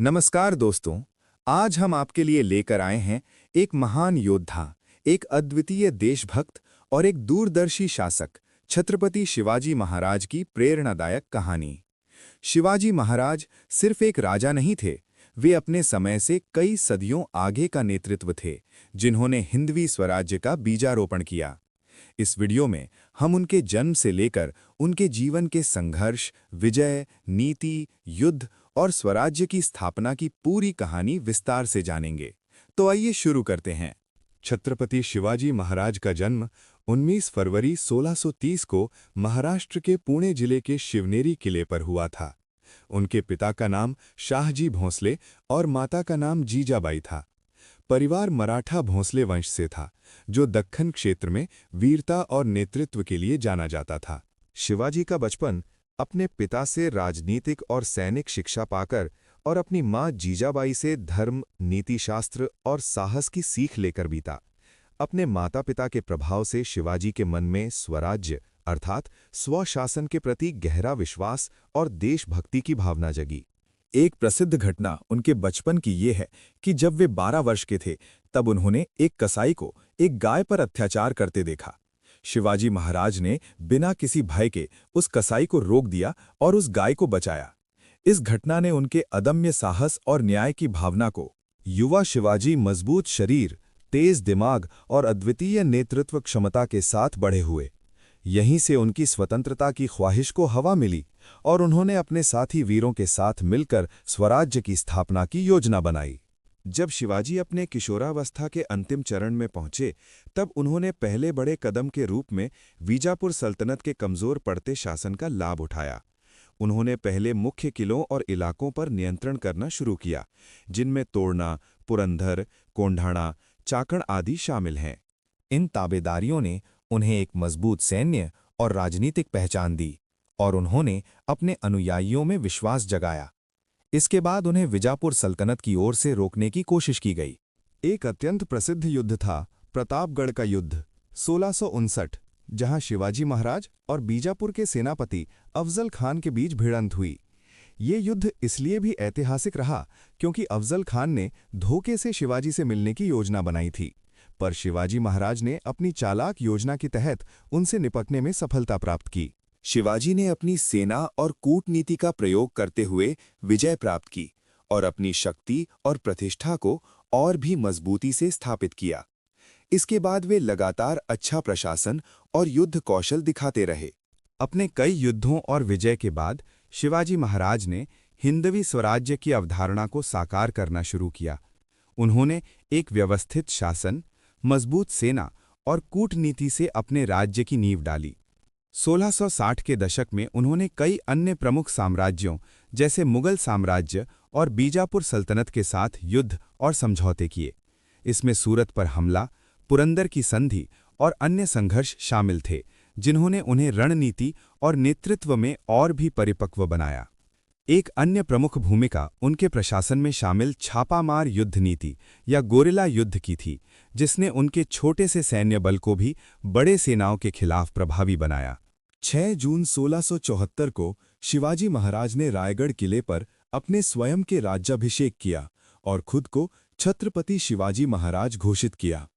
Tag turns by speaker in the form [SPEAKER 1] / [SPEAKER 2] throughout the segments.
[SPEAKER 1] नमस्कार दोस्तों। आज हम आपके लिए लेकर आए हैं एक महान योद्धा, एक अद्वितीय देशभक्त और एक दूरदर्शी शासक छत्रपति शिवाजी महाराज की प्रेरणादायक कहानी। शिवाजी महाराज सिर्फ एक राजा नहीं थे, वे अपने समय से कई सदियों आगे का नेतृत्व थे, जिन्होंने हिंदवी स्वराज्य का बीजारोपण किया। इस वीडियो में हम उनके जन्म से लेकर उनके जीवन के संघर्ष, विजय, नीति, युद्ध और स्वराज्य की स्थापना की पूरी कहानी विस्तार से जानेंगे। तो आइए शुरू करते हैं। छत्रपति शिवाजी महाराज का जन्म 19 फरवरी 1630 को महाराष्ट्र के पुणे जिले के शिवनेरी किले पर हुआ था। उनके पिता का नाम शाहजी भोंसले और माता का नाम जीजाबाई था। परिवार मराठा भोंसले वंश से था, जो दक्खन क्षेत्र में वीरता और नेतृत्व के लिए जाना जाता था। शिवाजी का बचपन अपने पिता से राजनीतिक और सैनिक शिक्षा पाकर और अपनी मां जीजाबाई से धर्म, नीतिशास्त्र और साहस की सीख लेकर बीता। अपने माता-पिता के प्रभाव से शिवाजी के मन में स्वराज्य अर्थात स्वशासन के प्रति गहरा विश्वास और देशभक्ति की भावना जगी। एक प्रसिद्ध घटना उनके बचपन की ये है कि जब वे 12 वर्ष के थे, तब उन्होंने एक कसाई को एक गाय पर अत्याचार करते देखा। शिवाजी महाराज ने बिना किसी भय के उस कसाई को रोक दिया और उस गाय को बचाया। इस घटना ने उनके अदम्य साहस और न्याय की भावना को। युवा शिवाजी मजबूत शरीर, तेज दिमाग और अद्वितीय नेतृत्व क्षमता के साथ बढ़े हुए। यहीं से उनकी स्वतंत्रता की ख्वाहिश को हवा मिली और उन्होंने अपने साथी वीरों के साथ मिलकर स्वराज्य की स्थापना की योजना बनाई। जब शिवाजी अपने किशोरावस्था के अंतिम चरण में पहुंचे, तब उन्होंने पहले बड़े कदम के रूप में बीजापुर सल्तनत के कमजोर पड़ते शासन का लाभ उठाया। उन्होंने पहले मुख्य किलों और इलाकों पर नियंत्रण करना शुरू किया, जिनमें तोड़ना, पुरंदर, कोंढाणा, चाकण आदि शामिल हैं। इन ताबेदारियों ने उन्हें एक मजबूत सैन्य और राजनीतिक पहचान दी और उन्होंने अपने अनुयायियों में विश्वास जगाया। इसके बाद उन्हें विजापुर सल्तनत की ओर से रोकने की कोशिश की गई। एक अत्यंत प्रसिद्ध युद्ध था प्रतापगढ़ का युद्ध 1659, जहां शिवाजी महाराज और बीजापुर के सेनापति अफजल खान के बीच भिड़ंत हुई। ये युद्ध इसलिए भी ऐतिहासिक रहा क्योंकि अफजल खान ने धोखे से शिवाजी से मिलने की योजना बनाई थी, पर शिवाजी महाराज ने अपनी चालाक योजना के तहत उनसे निपटने में सफलता प्राप्त की। शिवाजी ने अपनी सेना और कूटनीति का प्रयोग करते हुए विजय प्राप्त की और अपनी शक्ति और प्रतिष्ठा को और भी मजबूती से स्थापित किया। इसके बाद वे लगातार अच्छा प्रशासन और युद्ध कौशल दिखाते रहे। अपने कई युद्धों और विजय के बाद शिवाजी महाराज ने हिंदवी स्वराज्य की अवधारणा को साकार करना शुरू किया। उन्होंने एक व्यवस्थित शासन, मजबूत सेना और कूटनीति से अपने राज्य की नींव डाली। 1660 के दशक में उन्होंने कई अन्य प्रमुख साम्राज्यों जैसे मुगल साम्राज्य और बीजापुर सल्तनत के साथ युद्ध और समझौते किए। इसमें सूरत पर हमला, पुरंदर की संधि और अन्य संघर्ष शामिल थे, जिन्होंने उन्हें रणनीति और नेतृत्व में और भी परिपक्व बनाया। एक अन्य प्रमुख भूमिका उनके प्रशासन में शामिल छापामार युद्ध नीति या गोरिल्ला युद्ध की थी, जिसने उनके छोटे से सैन्य बल को भी बड़े सेनाओं के खिलाफ प्रभावी बनाया। 6 जून 1674 को शिवाजी महाराज ने रायगढ़ किले पर अपने स्वयं के राज्याभिषेक किया और खुद को छत्रपति शिवाजी महाराज घोषित किया।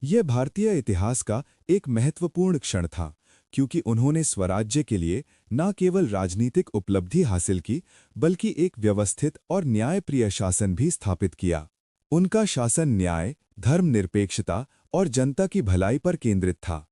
[SPEAKER 1] यह भारतीय इतिहास का एक महत्वपूर्ण क्षण था, क्योंकि उन्होंने स्वराज्य के लिए न केवल राजनीतिक उपलब्धि हासिल की, बल्कि एक व्यवस्थित और न्यायप्रिय शासन भी स्थापित किया। उनका शासन न्याय, धर्मनिरपेक्षता और जनता की भलाई पर केंद्रित था।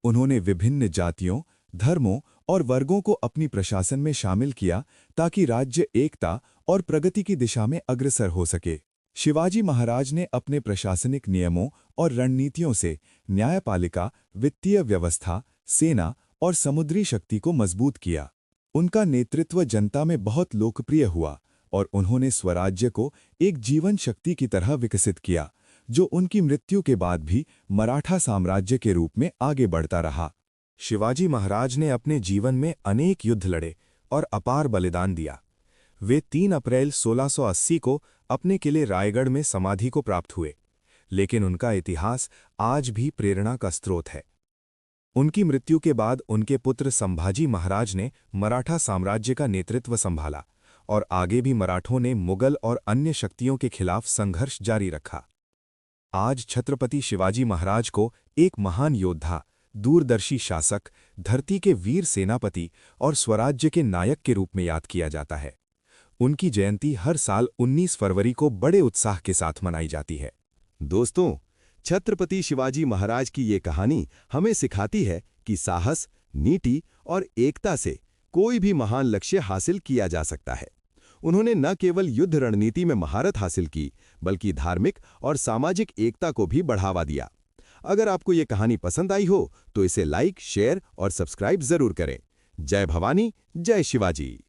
[SPEAKER 1] उन्होंने विभिन्न जातियों, धर्मों और वर्गों को अपनी प्रशासन में शामिल किया ताकि राज्य एकता और प्रगति की दिशा में अग्रसर हो सके। शिवाजी महाराज ने अपने प्रशासनिक नियमों और रणनीतियों से न्यायपालिका, वित्तीय व्यवस्था, सेना और समुद्री शक्ति को मजबूत किया। उनका नेतृत्व जनता में बहुत लोकप्रिय हुआ और उन्होंने स्वराज्य को एक जीवन शक्ति की तरह विकसित किया, जो उनकी मृत्यु के बाद भी मराठा साम्राज्य के रूप में आगे बढ़ता रहा। शिवाजी महाराज ने अपने जीवन में अनेक युद्ध लड़े और अपार बलिदान दिया। वे 3 अप्रैल 1680 को अपने किले रायगढ़ में समाधि को प्राप्त हुए, लेकिन उनका इतिहास आज भी प्रेरणा का स्रोत है। उनकी मृत्यु के बाद उनके पुत्र संभाजी महाराज ने मराठा साम्राज्य का नेतृत्व संभाला और आगे भी मराठों ने मुगल और अन्य शक्तियों के खिलाफ संघर्ष जारी रखा। आज छत्रपति शिवाजी महाराज को एक महान योद्धा, दूरदर्शी शासक, धरती के वीर सेनापति और स्वराज्य के नायक के रूप में याद किया जाता है। उनकी जयंती हर साल 19 फरवरी को बड़े उत्साह के साथ मनाई जाती है।
[SPEAKER 2] दोस्तों, छत्रपति शिवाजी महाराज की ये कहानी हमें सिखाती है कि साहस, नीति और एकता से कोई भी महान लक्ष्य हासिल किया जा सकता है। उन्होंने न केवल युद्ध रणनीति में महारत हासिल की, बल्कि धार्मिक और सामाजिक एकता को भी बढ़ावा दिया। अगर आपको ये कहानी पसंद आई हो तो इसे लाइक, शेयर और सब्सक्राइब जरूर करें। जय भवानी, जय शिवाजी।